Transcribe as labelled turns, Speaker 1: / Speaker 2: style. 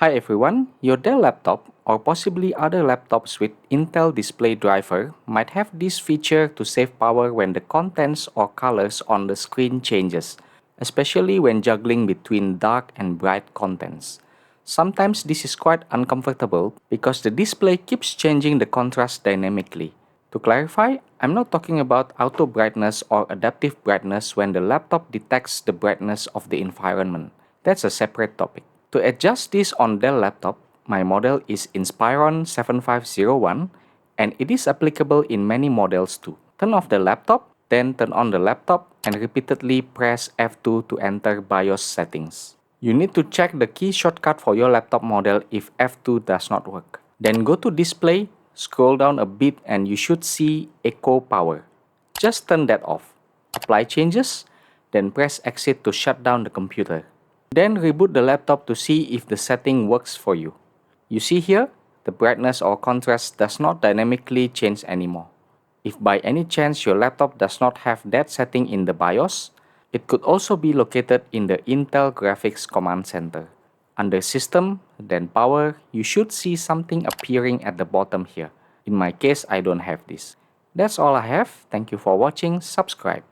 Speaker 1: Hi everyone, your Dell laptop or possibly other laptops with Intel display driver might have this feature to save power when the contents or colors on the screen changes, especially when juggling between dark and bright contents. Sometimes this is quite uncomfortable because the display keeps changing the contrast dynamically. To clarify, I'm not talking about auto brightness or adaptive brightness when the laptop detects the brightness of the environment. That's a separate topic. To adjust this on Dell laptop, my model is Inspiron 7501 and it is applicable in many models too. Turn off the laptop, then turn on the laptop and repeatedly press F2 to enter BIOS settings. You need to check the key shortcut for your laptop model if F2 does not work. Then go to Display, scroll down a bit and you should see Echo Power. Just turn that off. Apply changes, then press Exit to shut down the computer. Then reboot the laptop to see if the setting works for you. You see here, the brightness or contrast does not dynamically change anymore. If by any chance your laptop does not have that setting in the BIOS, it could also be located in the Intel Graphics Command Center. Under System, then Power, you should see something appearing at the bottom here. In my case, I don't have this. That's all I have. Thank you for watching. Subscribe.